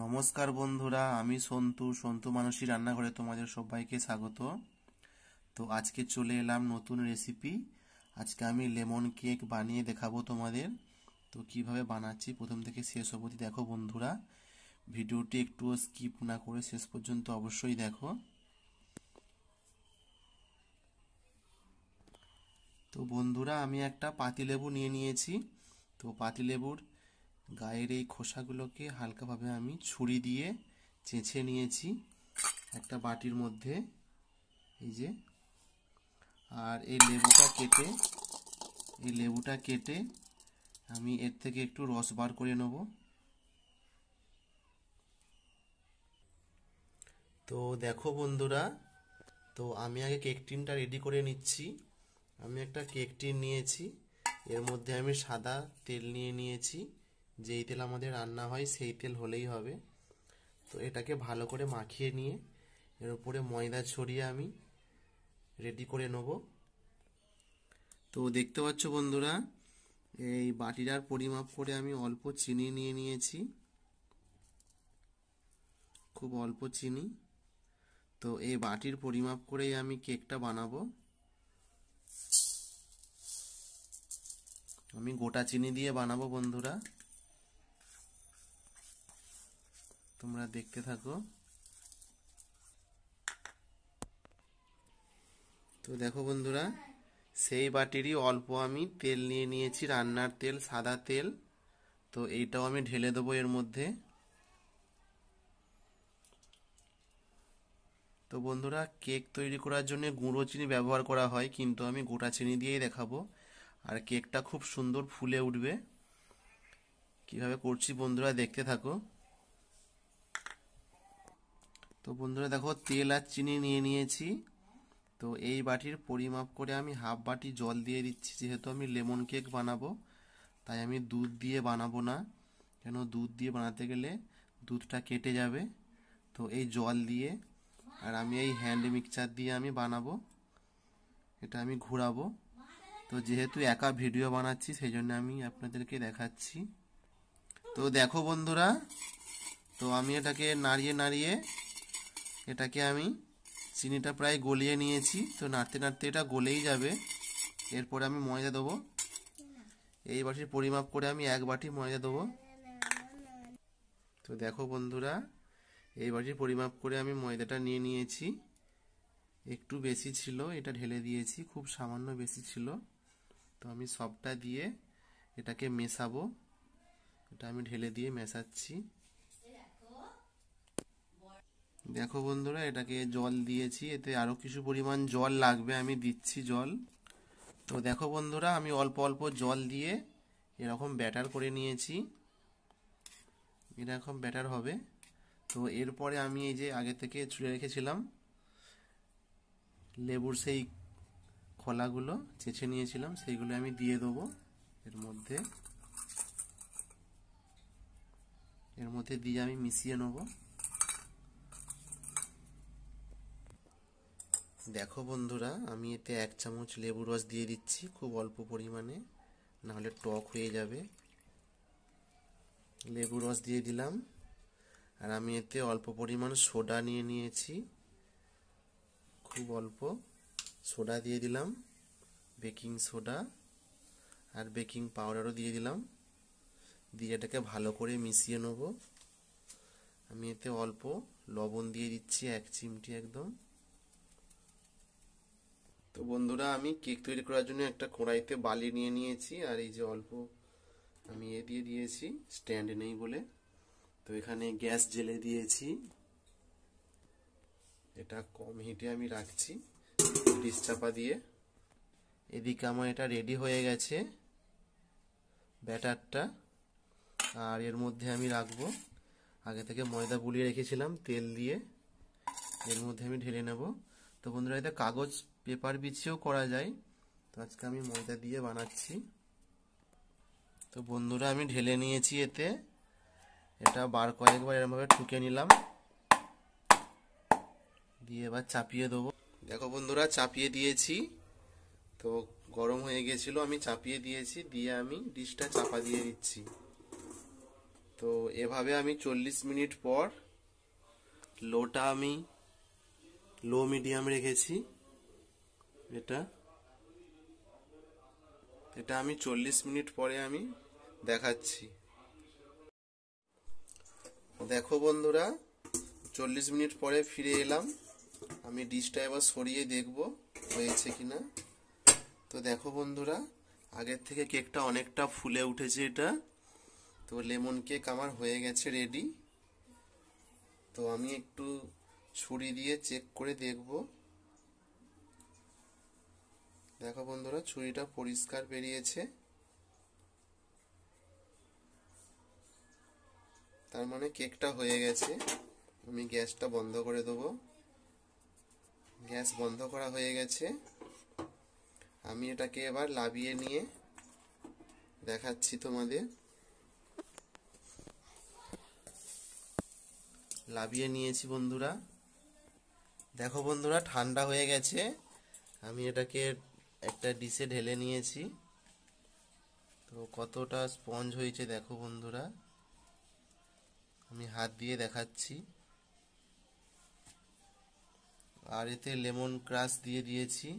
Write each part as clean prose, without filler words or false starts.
নমস্কার বন্ধুরা, আমি সন্তু মানসী রান্নাঘরে তোমাদের সবাইকে স্বাগত। তো আজকে চলে এলাম নতুন রেসিপি। আজকে আমি লেমন কেক বানিয়ে দেখাবো তোমাদের। তো কিভাবে বানাচ্ছি প্রথম থেকে শেষ অবধি দেখো বন্ধুরা। ভিডিওটি একটু স্কিপ না করে শেষ পর্যন্ত অবশ্যই দেখো। তো বন্ধুরা, আমি একটা পাতিলেবু নিয়ে নিয়েছি। তো পাতিলেবুর গায়ের এই খোসাগুলোকে হালকাভাবে আমি ছুরি দিয়ে চেঁচে নিয়েছি একটা বাটির মধ্যে, এই যে। আর এই লেবুটা কেটে আমি এর থেকে একটু রস বার করে নেব। তো দেখো বন্ধুরা, তো আমি আগে কেক টিনটা রেডি করে নিচ্ছি। আমি একটা কেক টিন নিয়েছি, এর মধ্যে আমি সাদা তেল নিয়ে নিয়েছি। যেই তেল আমাদের রান্না হয় সেই তেল হলেই হবে। তো এটাকে ভালো করে মাখিয়ে নিয়ে এর উপরে ময়দা ছড়িয়ে আমি রেডি করে নেব। তো দেখতে পাচ্ছ বন্ধুরা, এই বাটিটার পরিমাপ করে আমি অল্প চিনি নিয়ে নিয়েছি, খুব অল্প চিনি। তো এই বাটির পরিমাপ করেই আমি কেকটা বানাবো। আমি গোটা চিনি দিয়ে বানাবো বন্ধুরা, তোমরা দেখতে থাকো। তো দেখো বন্ধুরা, সেই বাটিরই অল্প আমি তেল নিয়ে নিয়েছি, রান্নার তেল, সাদা তেল। তো এইটাও আমি ঢেলে দেবো এর মধ্যে। তো বন্ধুরা, কেক তৈরি করার জন্য গুঁড়ো চিনি ব্যবহার করা হয়, কিন্তু আমি গোটা চিনি দিয়েই দেখাবো। আর কেকটা খুব সুন্দর ফুলে উঠবে। কিভাবে করছি বন্ধুরা দেখতে থাকো। তো বন্ধুরা দেখো, তেল আর চিনি নিয়ে নিয়েছি। তো এই বাটির পরিমাপ করে আমি হাফ বাটি জল দিয়ে দিচ্ছি, যেহেতু আমি লেমন কেক বানাবো। তাই আমি দুধ দিয়ে বানাবো না, কেন দুধ দিয়ে বানাতে গেলে দুধটা কেটে যাবে। তো এই জল দিয়ে, আর আমি এই হ্যান্ড মিক্সচার দিয়ে আমি বানাবো। এটা আমি ঘোরাবো। তো যেহেতু একা ভিডিও বানাচ্ছি সেই জন্য আমি আপনাদেরকে দেখাচ্ছি। তো দেখো বন্ধুরা, তো আমি এটাকে নাড়িয়ে নাড়িয়ে এটাকে আমি চিনিটা প্রায় গলিয়ে নিয়েছি। তো নাড়তে নাড়তে এটা গলেই যাবে। এরপরে আমি ময়দা দেবো। এই বাটির পরিমাপ করে আমি এক বাটি ময়দা দেবো। তো দেখো বন্ধুরা, এই বাটির পরিমাপ করে আমি ময়দাটা নিয়ে নিয়েছি। একটু বেশি ছিল, এটা ঢেলে দিয়েছি, খুব সামান্য বেশি ছিল। তো আমি সবটা দিয়ে এটাকে মেশাবো। এটা আমি ঢেলে দিয়ে মেশাচ্ছি। দেখো বন্ধুরা, এটাকে জল দিয়েছি, এতে আরো কিছু পরিমাণ জল লাগবে, আমি দিচ্ছি জল। তো দেখো বন্ধুরা, আমি অল্প অল্প জল দিয়ে এরকম ব্যাটার করে নিয়েছি। এরকম ব্যাটার হবে। তো এরপরে আমি এই যে আগে থেকে ছুঁড়ে রেখেছিলাম লেবুর সেই খোলাগুলো চেঁচে নিয়েছিলাম, সেইগুলো আমি দিয়ে দেবো এর মধ্যে। এর মধ্যে দিয়ে আমি মিশিয়ে নেব। দেখো বন্ধুরা, আমি এতে 1 চামচ লেবু রস দিয়ে দিচ্ছি, খুব অল্প পরিমাণে, নাহলে টক হয়ে যাবে। লেবু রস দিয়ে দিলাম। আর আমি এতে অল্প পরিমাণ সোডা নিয়ে নিয়েছি, খুব অল্প সোডা দিয়ে দিলাম, বেকিং সোডা। আর বেকিং পাউডারও দিয়ে দিলাম। দিয়ে এটাকে ভালো করে মিশিয়ে নেব। আমি এতে অল্প লবণ দিয়ে দিচ্ছি, 1 চিমটি একদম। তো বন্ধুরা, আমি কেক তৈরি করার জন্য একটা কড়াইতে বালি নিয়ে নিয়েছি, আর এই যে অল্প আমি দিয়ে দিয়েছি, স্ট্যান্ড নেই বলে। তো এখানে গ্যাস জ্বেলে দিয়েছি, এটা কম হিটে আমি রাখছি ডিশ চাপা দিয়ে। এদিকে আমার এটা রেডি হয়ে গেছে ব্যাটারটা। আর এর মধ্যে আমি রাখবো আগে থেকে ময়দা গুলিয়ে রেখেছিলাম তেল দিয়ে, এর মধ্যে আমি ঢেলে নেব। তো বন্ধুরা, এটা কাগজ পেপার বিছিয়েও করা যায়, তো আজকে আমি ময়দা দিয়ে বানাচ্ছি। তো বন্ধুরা, আমি ঢেলে নিয়েছি এতে। এটা বার কয়েকবার এরমভাবে ঠুকে নিলাম, দিয়ে এবার চাপিয়ে দেবো। দেখো বন্ধুরা, চাপিয়ে দিয়েছি। তো গরম হয়ে গেছিল, আমি চাপিয়ে দিয়েছি, দিয়ে আমি ডিশটা চাপা দিয়ে দিচ্ছি। তো তো এভাবে আমি 40 মিনিট পর লোটা আমি লো মিডিয়াম রেখেছি। এটা এটা আমি 40 মিনিট পরে আমি দেখাচ্ছি। দেখো বন্ধুরা, 40 মিনিট পরে ফিরে এলাম। আমি ডিশটা এবার সরিয়ে দেখব হয়েছে কিনা। তো দেখো বন্ধুরা, আগের থেকে কেকটা অনেকটা ফুলে উঠেছে। এটা তো লেমন কেক আমার হয়ে গেছে রেডি। তো আমি একটু ছুরি দিয়ে চেক করে দেখব। দেখো বন্ধুরা, ছুরিটা পরিষ্কার বেরিয়েছে, তার মানে কেকটা হয়ে গেছে। আমি গ্যাসটা বন্ধ করে দেবো। গ্যাস বন্ধ করা হয়ে গেছে। আমি এটাকে এবার লাবিয়ে নিয়ে দেখাচ্ছি তোমাদের। লাবিয়ে নিয়েছি বন্ধুরা। দেখো বন্ধুরা, ঠান্ডা হয়ে গেছে। আমি এটাকে একটা ডিশে ঢেলে নিয়েছি। তো কতটা স্পঞ্জ হয়েছে দেখো বন্ধুরা, আমি হাত দিয়ে দেখাচ্ছি। আর এতে লেমন ক্রাশ দিয়ে দিয়েছি,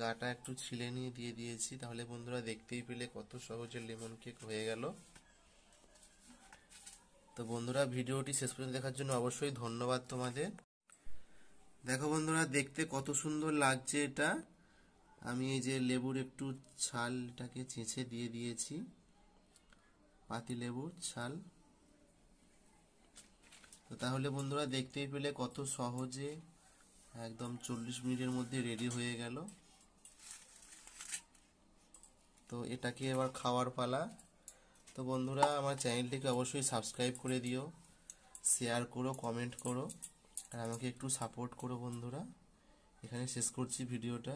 গাটা একটু ছিলে নিয়ে দিয়ে দিয়েছি। তাহলে বন্ধুরা দেখতেই পেলে কত সহজে লেমন কেক হয়ে গেল। তো বন্ধুরা, ভিডিওটি শেষ পর্যন্ত দেখার জন্য অবশ্যই ধন্যবাদ তোমাদের। দেখো বন্ধুরা, দেখতে কত সুন্দর লাগছে এটা। আমি এই যে লেবুর একটু ছালটাকে ছেঁচে দিয়ে দিয়েছি, পাতি লেবুর ছাল। তো তাহলে বন্ধুরা দেখতেই পেলে কত সহজে একদম 40 মিনিটের মধ্যে রেডি হয়ে গেল। তো এটাকে এবার খাওয়ার পালা। তো বন্ধুরা, আমার চ্যানেলটিকে অবশ্যই সাবস্ক্রাইব করে দিও, শেয়ার করো, কমেন্ট করো, আর আমাকে একটু সাপোর্ট করো বন্ধুরা। এখানে শেষ করছি ভিডিওটা।